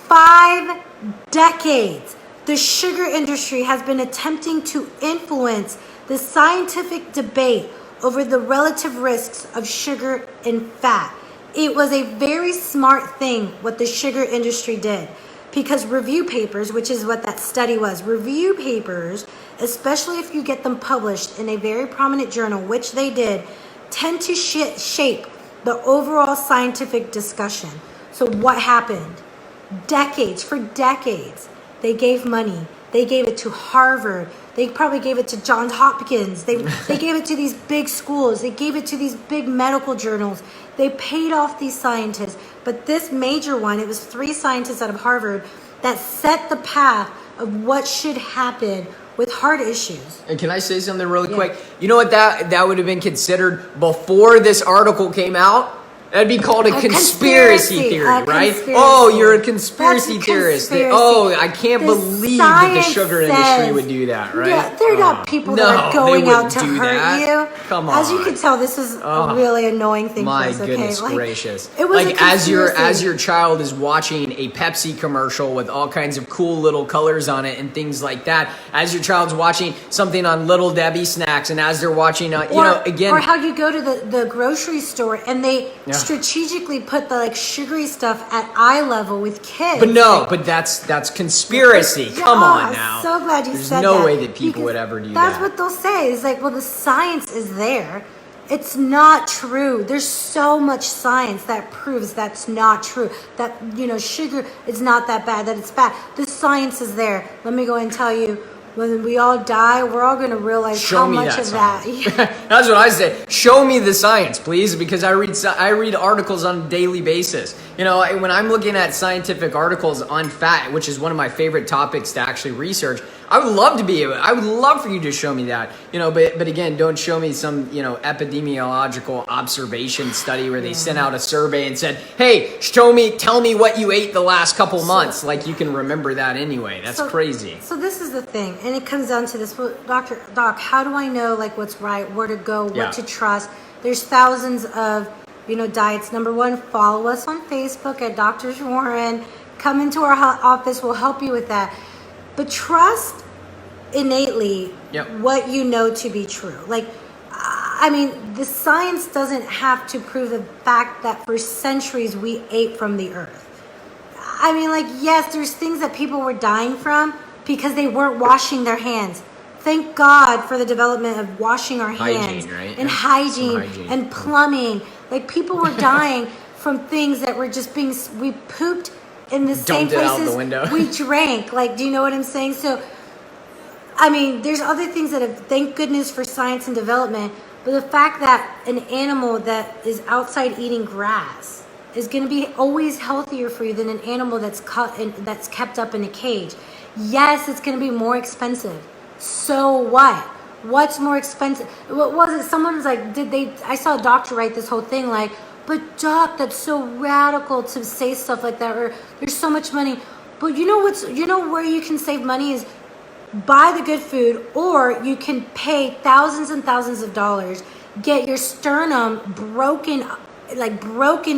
5 decades, the sugar industry has been attempting to influence the scientific debate over the relative risks of sugar and fat. It was a very smart thing what the sugar industry did, because review papers, which is what that study was, review papers, especially if you get them published in a very prominent journal, which they did, tend to shape the overall scientific discussion. So what happened? For decades, they gave money. They gave it to Harvard. They probably gave it to Johns Hopkins. They gave it to these big schools. They gave it to these big medical journals. They paid off these scientists. But this major one, it was 3 scientists out of Harvard that set the path of what should happen with heart issues. And can I say something really quick? You know what that would have been considered before this article came out? That'd be called a conspiracy theory, right? Conspiracy. Oh, you're a conspiracy That's a theorist. conspiracy. Oh, I can't believe that the sugar industry says- would do that, right? Yeah, they're not people No, that are they going out wouldn't to do hurt that. you. Come As you on. can tell, this is a really annoying thing My for us, okay? goodness Like, gracious. It was like a as conspiracy. your child is watching a Pepsi commercial with all kinds of cool little colors on it and things like that, as your child's watching something on Little Debbie snacks, and as they're watching or how you go to the grocery store and they Yeah. strategically put the like sugary stuff at eye level with kids. But no, but that's conspiracy. Yeah, Come on I'm now. so glad you There's said no that. way that people Because would ever do that's that. what they'll say. It's like, well, the science is there. It's not true. There's so much science that proves that's not true. That, sugar is not that bad, that it's bad. The science is there. Let me go and tell you, when we all die, we're all going to realize Show how me much that of that. science. That's what I say. Show me the science, please, because I read articles on a daily basis. When I'm looking at scientific articles on fat, which is one of my favorite topics to actually research, I would love for you to show me that. But again, don't show me some, epidemiological observation study where they sent out a survey and said, "Hey, tell me what you ate the last couple months." Like you can remember that anyway. That's crazy. So this is the thing, and it comes down to this. Well, Doc, how do I know like what's right, where to go, what to trust? There's thousands of diets. Number one, follow us on Facebook at Doctors Warren. Come into our office. We'll help you with that. But trust innately what you know to be true. Like, I mean, the science doesn't have to prove the fact that for centuries we ate from the earth. I mean, like, yes, there's things that people were dying from because they weren't washing their hands. Thank God for the development of washing our hands, right? And hygiene and plumbing. Like, people were dying from things that were just we pooped in the same Dumped it out places the window. we drank. Like, do you know what I'm saying? So, I mean, there's other things that have, thank goodness for science and development, but the fact that an animal that is outside eating grass is going to be always healthier for you than an animal that's that's kept up in a cage. Yes, it's going to be more expensive. So what? What's more expensive? What was it? Someone was like, I saw a doctor write this whole thing like, but doc, that's so radical to say stuff like that, or there's so much money. But you know where you can save money is buy the good food, or you can pay thousands and thousands of dollars, get your sternum broken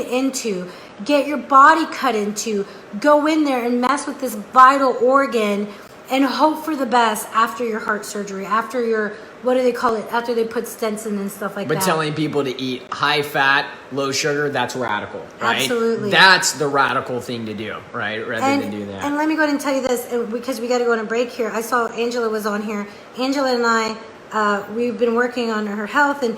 into, get your body cut into, go in there and mess with this vital organ and hope for the best after your heart surgery, after your, what do they call it, after they put stents in and stuff like that. But telling people to eat high fat, low sugar, that's radical, right? Absolutely. That's the radical thing to do, right? Rather than do that. And let me go ahead and tell you this, because we got to go on a break here. I saw Angela was on here. Angela and I, we've been working on her health, and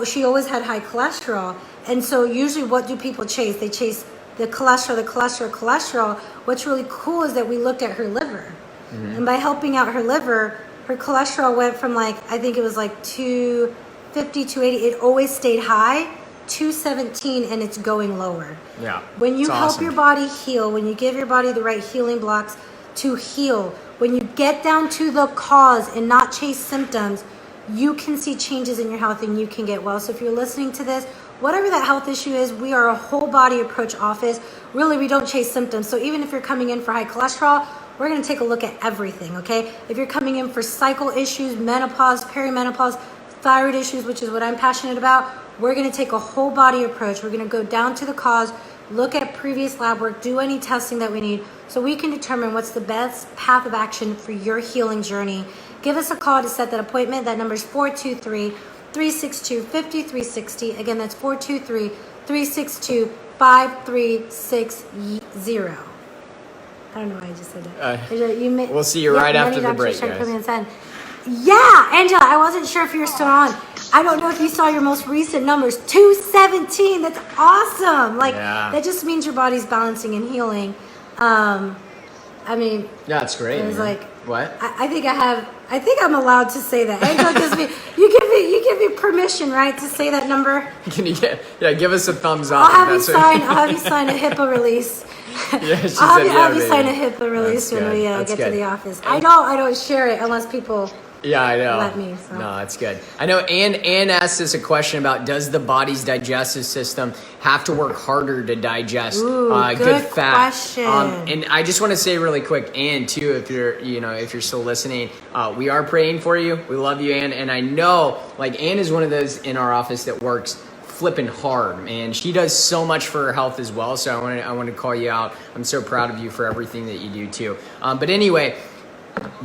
she always had high cholesterol. And so usually what do people chase? They chase the cholesterol. What's really cool is that we looked at her liver. Mm-hmm. And by helping out her liver, her cholesterol went from I think it was 250, 280. It always stayed high, 217, and it's going lower. Yeah. When you help awesome. your body heal, when you give your body the right healing blocks to heal, when you get down to the cause and not chase symptoms, you can see changes in your health and you can get well. So if you're listening to this, whatever that health issue is, we are a whole body approach office. Really, we don't chase symptoms. So even if you're coming in for high cholesterol, we're going to take a look at everything, okay? If you're coming in for cycle issues, menopause, perimenopause, thyroid issues, which is what I'm passionate about, we're going to take a whole body approach. We're going to go down to the cause, look at previous lab work, do any testing that we need so we can determine what's the best path of action for your healing journey. Give us a call to set that appointment. That number is 423-362-5360. Again, that's 423-362-5360. I don't know why I just said that. We'll see you right after the break, guys. Yeah, Angela, I wasn't sure if you were still on. I don't know if you saw your most recent numbers. 217. That's awesome. That just means your body's balancing and healing. I mean, yeah, that's great. It was what? I think I'm allowed to say that. Angela gives me, you give me permission, right, to say that number. Can you give us a thumbs up? I'll have you sign a HIPAA release. Yeah, I'll have you sign a HIPAA release when we get to the office. I don't share it unless people Yeah, I know. let me. So. No, that's good. I know Ann asked us a question about, does the body's digestive system have to work harder to digest good fat? Question. And I just want to say really quick, Ann, too, if you're still listening, we are praying for you. We love you, Ann. And I know, like, Ann is one of those in our office that works flipping hard, man. She does so much for her health as well. So I want to call you out. I'm so proud of you for everything that you do too. But anyway,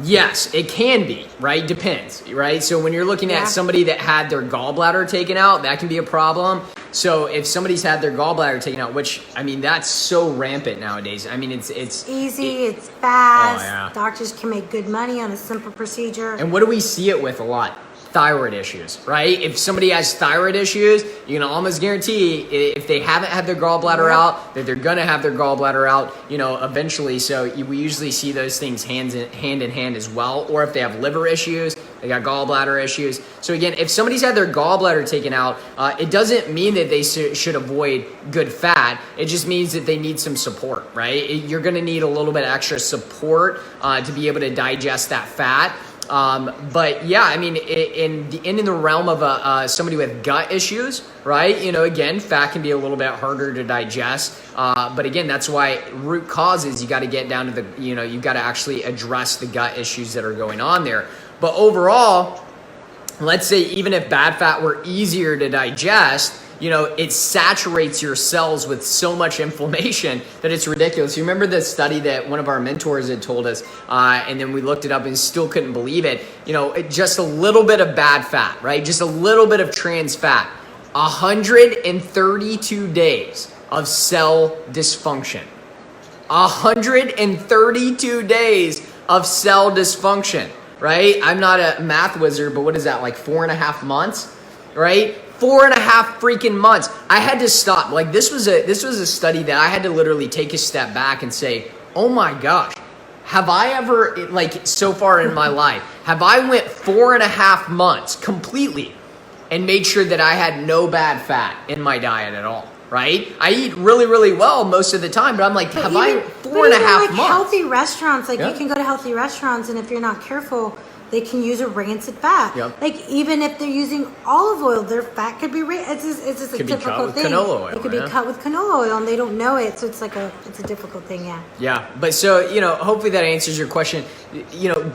yes, it can be, right? Depends, right? So when you're looking at somebody that had their gallbladder taken out, that can be a problem. So if somebody's had their gallbladder taken out, which, I mean, that's so rampant nowadays. I mean, it's easy, it's fast. Oh, yeah. Doctors can make good money on a simple procedure. And what do we see it with a lot? Thyroid issues, right? If somebody has thyroid issues, you can almost guarantee if they haven't had their gallbladder out, that they're gonna have their gallbladder out, eventually. So we usually see those things hand in hand as well. Or if they have liver issues, they got gallbladder issues. So again, if somebody's had their gallbladder taken out, it doesn't mean that they should avoid good fat. It just means that they need some support, right? You're gonna need a little bit extra support to be able to digest that fat. But yeah, I mean, in the realm of somebody with gut issues, right? Again, fat can be a little bit harder to digest. But again, that's why root causes, you got to get down to you've got to actually address the gut issues that are going on there. But overall, let's say even if bad fat were easier to digest, it saturates your cells with so much inflammation that it's ridiculous. You remember the study that one of our mentors had told us, and then we looked it up and still couldn't believe it. Just a little bit of bad fat, right? Just a little bit of trans fat. 132 days of cell dysfunction. 132 days of cell dysfunction, right? I'm not a math wizard, but what is that, like 4.5 months, right? 4.5 freaking months. I had to stop. Like this was a study that I had to literally take a step back and say, oh my gosh, have I ever, like so far in my life, have I went 4.5 months completely and made sure that I had no bad fat in my diet at all, right? I eat really, really well most of the time, but I'm like, have I 4.5 months? Healthy restaurants, you can go to healthy restaurants, and if you're not careful, they can use a rancid fat. Yep. Like even if they're using olive oil, their fat could be it's just a difficult thing. Canola oil, it could be cut with canola oil, and they don't know it, so it's a difficult thing. Yeah, but so hopefully that answers your question.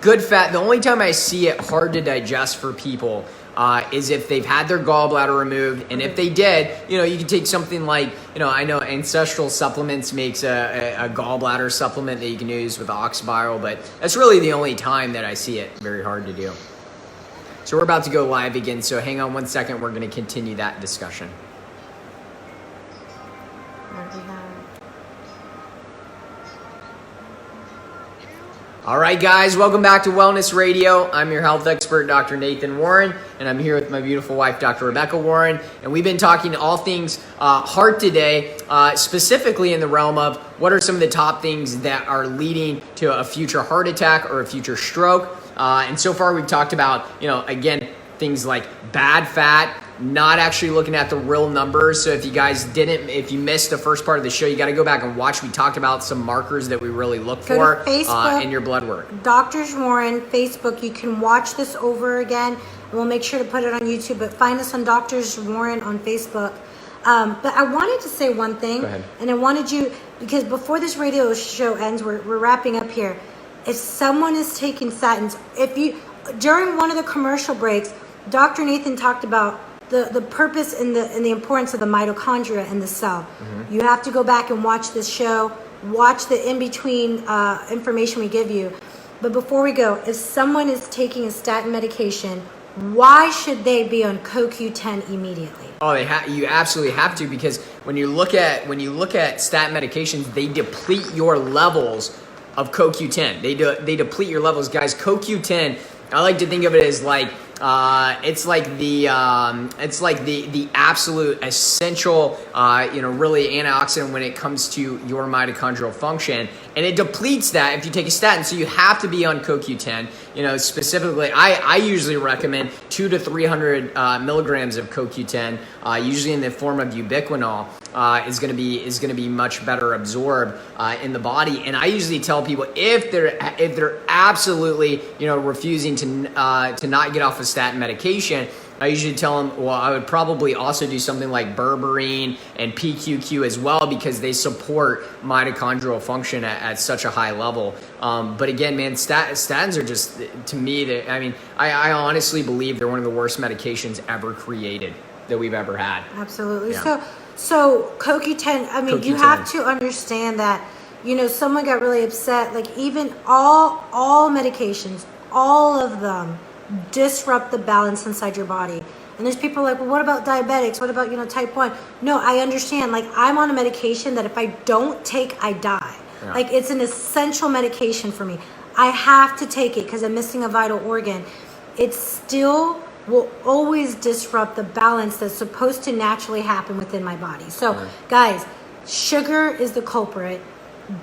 Good fat. The only time I see it hard to digest for people is if they've had their gallbladder removed, and if they did, you can take something like, I know Ancestral Supplements makes a gallbladder supplement that you can use with oxybiol, but that's really the only time that I see it very hard to do. So we're about to go live again, so hang on one second, we're going to continue that discussion. All right, guys, welcome back to Wellness Radio. I'm your health expert, Dr. Nathan Warren, and I'm here with my beautiful wife, Dr. Rebecca Warren, and we've been talking all things heart today, specifically in the realm of what are some of the top things that are leading to a future heart attack or a future stroke. And so far, we've talked about, again, things like bad fat, not actually looking at the real numbers. So if you missed the first part of the show, you got to go back and watch. We talked about some markers that we really look for in your blood work. Dr. Warren, Facebook, you can watch this over again. And we'll make sure to put it on YouTube, but find us on Dr. Warren on Facebook. But I wanted to say one thing. Go ahead. And I wanted you, because before this radio show ends, we're wrapping up here. If someone is taking statins, during one of the commercial breaks, Dr. Nathan talked about the purpose and the importance of the mitochondria in the cell. Mm-hmm. You have to go back and watch this show, watch the in-between information we give you. But before we go, if someone is taking a statin medication, why should they be on CoQ10 immediately? Oh, you absolutely have to, because when you look at statin medications, they deplete your levels of CoQ10. They deplete your levels, guys. CoQ10, I like to think of it as like it's like the absolute essential, really antioxidant when it comes to your mitochondrial function, and it depletes that if you take a statin. So you have to be on CoQ10. Specifically, I usually recommend 200 to 300 milligrams of CoQ10, usually in the form of ubiquinol. Is going to be much better absorbed in the body. And I usually tell people if they're absolutely refusing to not get off of statin medication, I usually tell them, well, I would probably also do something like berberine and PQQ as well, because they support mitochondrial function at such a high level. But again, man, statins are just, to me, I honestly believe they're one of the worst medications ever created that we've ever had. Absolutely. Yeah. So CoQ10, CoQ10. You have to understand that, someone got really upset, like even all medications, all of them disrupt the balance inside your body. And there's people like, well, what about diabetics? What about, type 1? No, I understand. Like, I'm on a medication that if I don't take, I die. Yeah. Like, it's an essential medication for me. I have to take it because I'm missing a vital organ. It still will always disrupt the balance that's supposed to naturally happen within my body. So, guys, sugar is the culprit.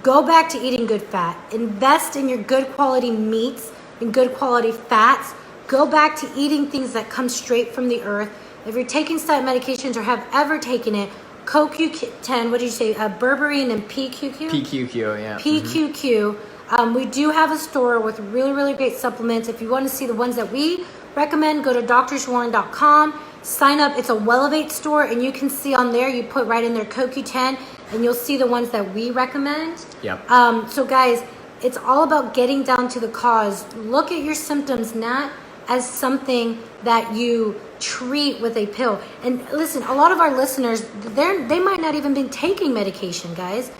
Go back to eating good fat. Invest in your good quality meats and good quality fats. Go back to eating things that come straight from the earth. If you're taking statin medications or have ever taken it, CoQ10, what did you say? Berberine and PQQ? PQQ, yeah. PQQ. We do have a store with really, really great supplements. If you want to see the ones that we recommend, go to drswarren.com. Sign up. It's a Wellevate store, and you can see on there, you put right in there CoQ10, and you'll see the ones that we recommend. Yep. So guys, it's all about getting down to the cause. Look at your symptoms not as something that you treat with a pill. And listen, a lot of our listeners, they might not even be taking medication, guys.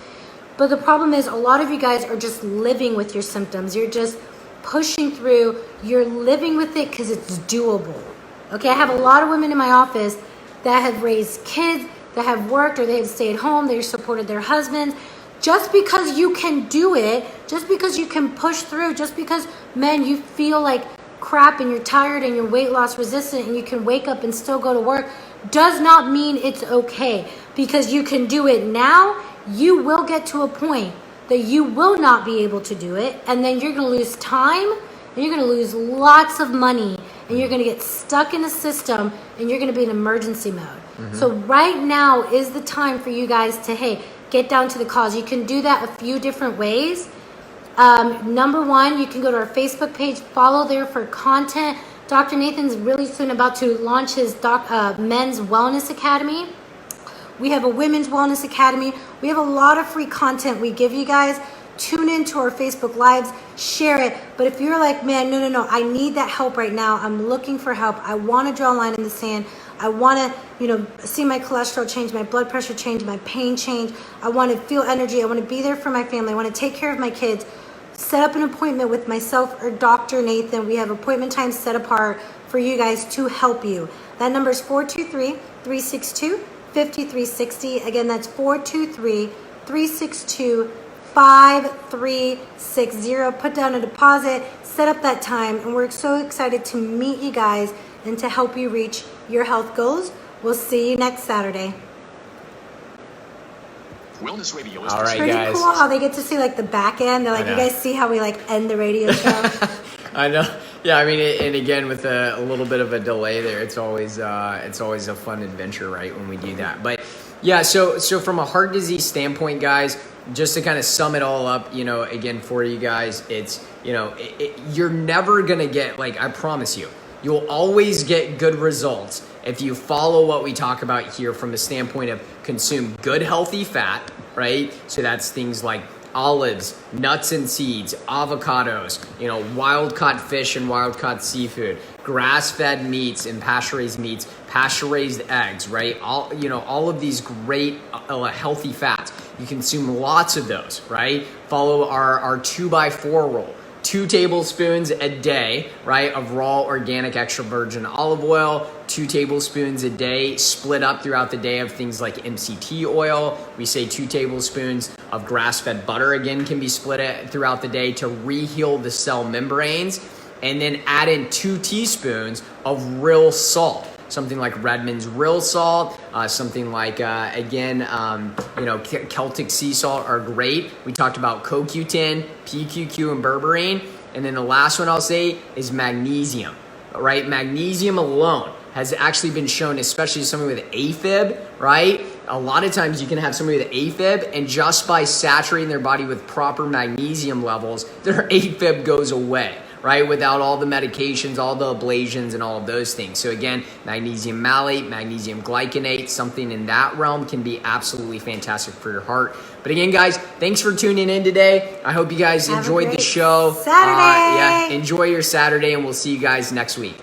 But the problem is a lot of you guys are just living with your symptoms. You're just pushing through. You're living with it because it's doable. Okay, I have a lot of women in my office that have raised kids, that have worked, or they have stayed home, they supported their husbands. Just because you can do it, just because you can push through, just because, man, you feel like crap and you're tired and you're weight loss resistant and you can wake up and still go to work, does not mean it's okay. Because you can do it now, you will get to a point that you will not be able to do it, and then you're going to lose time, and you're going to lose lots of money, and you're going to get stuck in a system, and you're going to be in emergency mode. So right now is the time for you guys to, hey, get down to the cause. You can do that a few different ways. Number one, you can go to our Facebook page, follow there for content. Dr. Nathan's really soon about to launch his Men's Wellness Academy. We have a Women's Wellness Academy. We have a lot of free content we give you guys. Tune into our Facebook Lives, share it. But if you're like, man, no, I need that help right now. I'm looking for help. I want to draw a line in the sand. I want to, see my cholesterol change, my blood pressure change, my pain change. I want to feel energy. I want to be there for my family. I want to take care of my kids. Set up an appointment with myself or Dr. Nathan. We have appointment times set apart for you guys to help you. That number is 423-362-5360. Again, that's 423-362-5360. Put down a deposit, set up that time, and we're so excited to meet you guys and to help you reach your health goals. We'll see you next Saturday. Wellness Radio is all right, pretty guys. Cool how they get to see like the back end. They're like, you guys see how we like end the radio show? I know. Yeah, I mean, and again, with a little bit of a delay there, it's always a fun adventure, right, when we do that. But yeah, so from a heart disease standpoint, guys, just to kind of sum it all up, again for you guys, it's you're never gonna get, like, I promise you'll always get good results if you follow what we talk about here from the standpoint of consume good healthy fat, right? So that's things like olives, nuts and seeds, avocados, wild-caught fish and wild-caught seafood, grass-fed meats and pasture-raised meats, pasture-raised eggs, right? All of these great healthy fats. You consume lots of those, right? Follow our 2x4 rule. 2 tablespoons a day, right, of raw organic extra virgin olive oil, 2 tablespoons a day split up throughout the day of things like MCT oil. We say 2 tablespoons of grass-fed butter, again, can be split throughout the day to reheal the cell membranes. and then add in 2 teaspoons of real salt. Something like Redmond's real salt, something like, Celtic sea salt are great. We talked about CoQ10, PQQ, and berberine. And then the last one I'll say is magnesium, right? Magnesium alone has actually been shown, especially somebody with AFib, right? A lot of times you can have somebody with AFib, and just by saturating their body with proper magnesium levels, their AFib goes away, right? Without all the medications, all the ablations, and all of those things. So again, magnesium malate, magnesium glycinate, something in that realm can be absolutely fantastic for your heart. But again, guys, thanks for tuning in today. I hope you guys enjoyed the show. Saturday. Enjoy your Saturday, and we'll see you guys next week.